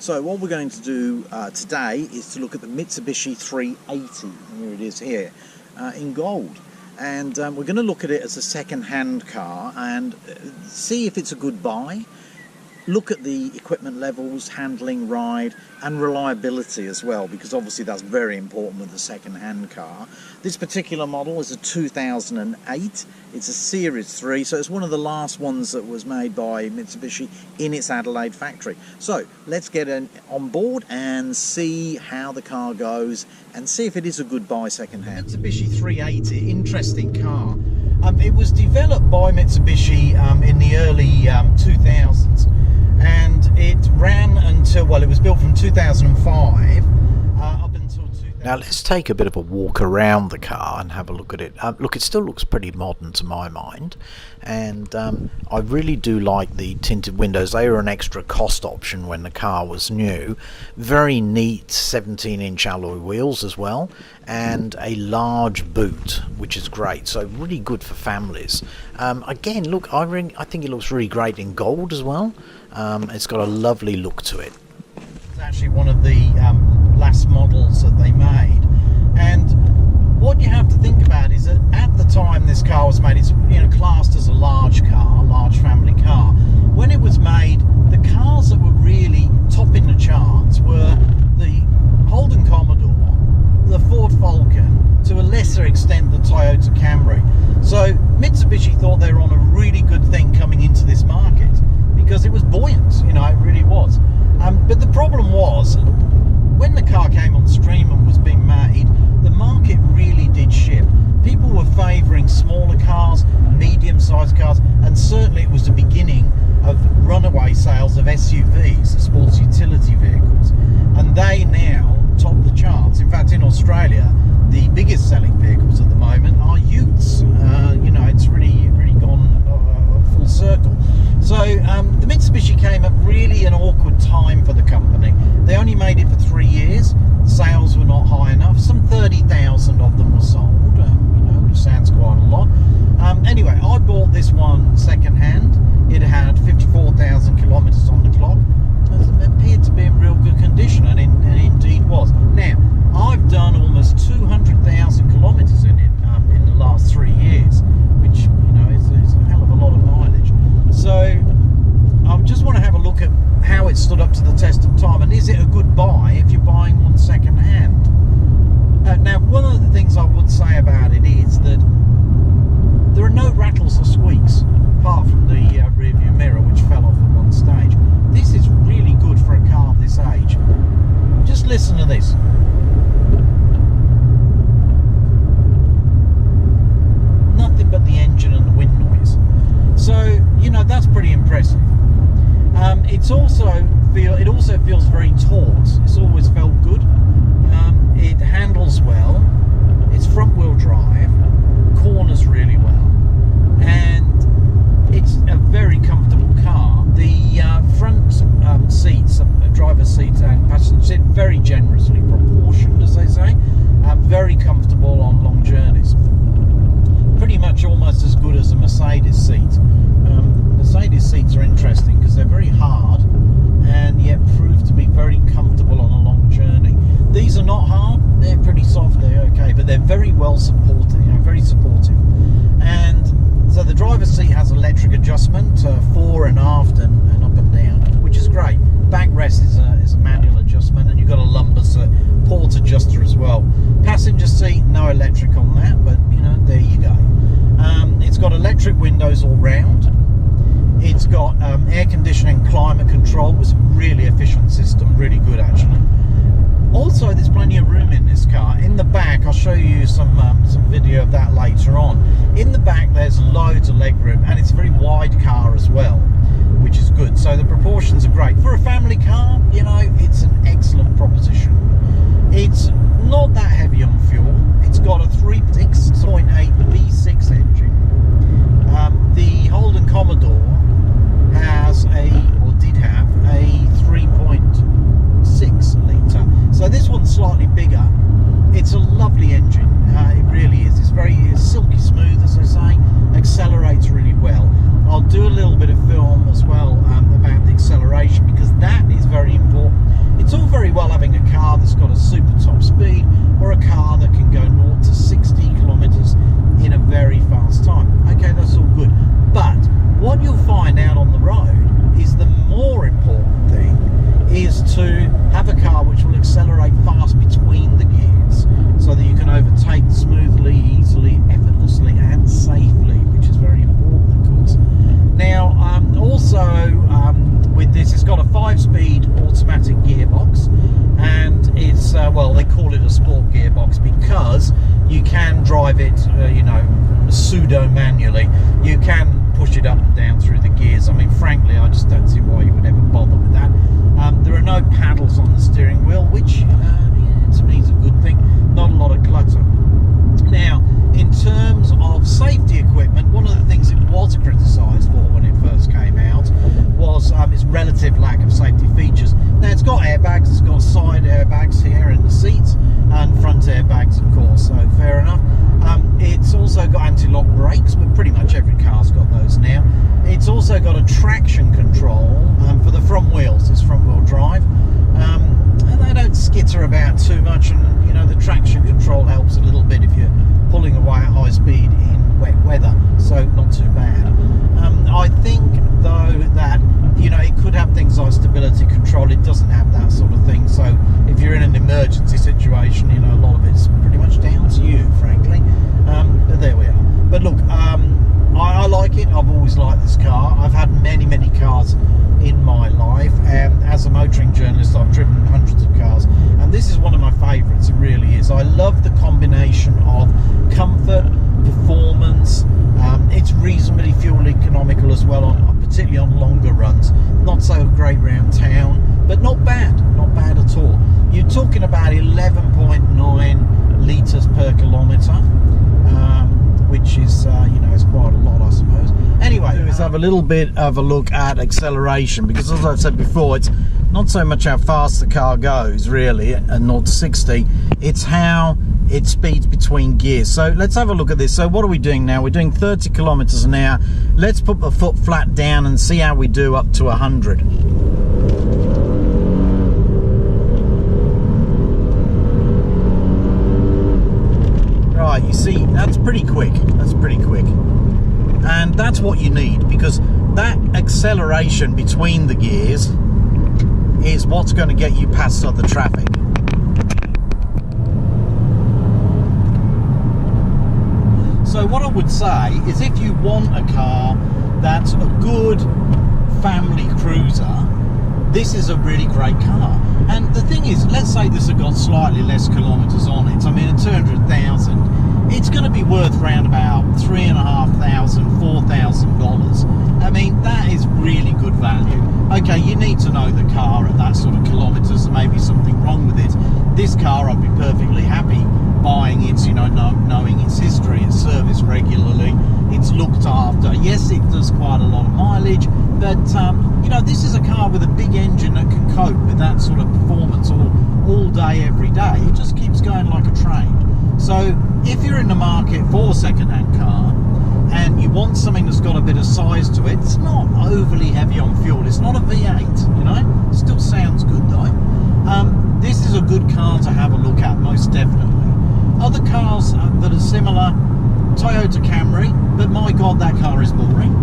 So what we're going to do today is to look at the Mitsubishi 380. Here it is here in gold. And we're going to look at it as a second-hand car and see if it's a good buy. Look at the equipment levels, handling, ride, and reliability as well, because obviously that's very important with a second-hand car. This particular model is a 2008. It's a Series 3, so it's one of the last ones that was made by Mitsubishi in its Adelaide factory. So let's get on board and see how the car goes and see if it is a good buy second-hand. Mitsubishi 380, interesting car. It was developed by Mitsubishi in the early 2000s. And it ran until, well, it was built from 2005 up until 2000. Now let's take a bit of a walk around the car and have a look at it. Look, it still looks pretty modern to my mind, and I really do like the tinted windows. They were an extra cost option when the car was new. Very neat 17-inch alloy wheels as well, and a large boot, which is great, so really good for families. Again, look, I think it looks really great in gold as well. It's got a lovely look to it. It's actually one of the last models that they made, and what you have to think about is that at the time this car was made, it's classed as a large car, large family car. When it was made, the cars that were really topping the charts were the Holden Commodore, the Ford Falcon, to a lesser extent the Toyota Camry. So Mitsubishi thought they were on a really good thing coming into this market, because it was buoyant, it really was. But the problem was, when the car came on stream and was being made, the market really did shift. People were favouring smaller cars, medium-sized cars, and certainly it was the beginning of runaway sales of SUVs, the sports utility vehicles. And they now top the charts. In fact, in Australia, the biggest selling vehicles at the moment are utes. It's really gone full circle. So the Mitsubishi came at really an awkward time for the company. They only made it for 3 years. Sales were not high enough. Some 30,000 of them were sold, which sounds quite a lot. Anyway, I bought this one second hand. It had 54,000 kilometres on the clock. It appeared to be in real good condition, and indeed was. Now, I've done almost 200,000 kilometres in it in the last 3 years, which is a hell of a lot of mileage. So I just want to have a look at how it stood up to the test of time, and is it a good buy if you're buying one second hand? Now, one of the things I would say about it is that there are no rattles or squeaks apart from the rear view mirror, which fell off at one stage. This is really good for a car of this age. Just listen to this. Nothing but the engine and the wind noise. So, that's pretty impressive. It also feels very taut. It's always felt good. It handles well. It's front wheel drive, corners really well, and it's a very comfortable car. The front seats, driver's seat and passenger seat, very generously proportioned, as they say. Very comfortable on long journeys. Pretty much almost as good as a Mercedes seat. Mercedes seats are interesting because they're very hard and yet prove to be very comfortable on a long journey. These are not hard, they're pretty soft, they're okay, but they're very well supported, very supportive. And so the driver's seat has electric adjustment, fore and aft and up and down, which is great. Backrest is a manual adjustment, and you've got a lumbar port adjuster as well. Passenger seat, no electric on that, but there you go. It's got electric windows all round. It's got air conditioning, climate control. It's a really efficient system, really good actually. Also, there's plenty of room in this car. In the back, I'll show you some video of that later on. In the back, there's loads of leg room, and it's a very wide car as well, which is good. So the proportions are great. For a family car, it's an excellent proposition. It's not that heavy on fuel. It's got a 3.8 V6 engine. The Holden Commodore did have a 3.6 litre. So this one's slightly bigger. It's a lovely engine. It really is. It's very silky smooth, as I say. Accelerates really well. I'll do a little bit of film as well about the acceleration, because that steering wheel, which to me is a good thing. Not a lot of clutter. Now, in terms of safety equipment, one of the things it was criticised for when it first came out was its relative lack of safety features. Now, it's got airbags, it's got side airbags here in the seats, and front airbags, of course, so fair enough. It's also got anti-lock brakes, but pretty much every car's got those now. It's also got a traction control for the front wheels. It's front-wheel drive. And they don't skitter about too much, and you know, the traction control helps a little bit if you're pulling away at high speed in wet weather, so not too bad. I think though that, you know, it could have things like stability control. It doesn't have that sort of thing, so if you're in an emergency situation, you know, a lot of it's pretty much down to you, frankly. But there we are. But look, I like it. I've always liked this car. I've had many cars in my life, and as a motoring journalist I've driven hundreds of cars, and this is one of my favourites. It really is. I love the combination of comfort, performance. It's reasonably fuel economical as well, particularly on longer runs. Not so great round town, but not bad at all. You're talking about 11.9 litres per kilometre, which is you know, is quite a lot, I suppose. Anyway, let's have a little bit of a look at acceleration, because as I've said before, it's not so much how fast the car goes really at 0 to 60, it's how it speeds between gears. So let's have a look at this. So what are we doing now? We're doing 30 kilometers an hour. Let's put the foot flat down and see how we do up to 100. Right, you see, that's pretty quick. And that's what you need, because that acceleration between the gears is what's going to get you past other traffic. So what I would say is, if you want a car that's a good family cruiser, this is a really great car. And the thing is, let's say this has got slightly less kilometres on it. I mean, at 200,000, it's going to be worth around about $3,500, $4,000. I mean, that is really good value. Okay, you need to know the car at that sort of kilometres. There may be something wrong with it. This car, I'd be perfectly happy buying it, you know, knowing its history. It's serviced regularly, it's looked after. Yes, it does quite a lot of mileage, but you know, this is a car with a big engine that can cope with that sort of performance all day, every day. It just keeps going like a train. So if you're in the market for a second-hand car and you want something that's got a bit of size to it, it's not overly heavy on fuel. It's not a V8, you know. It still sounds good though. This is a good car to have a look at, most definitely. Other cars that are similar, Toyota Camry, but my God, that car is boring.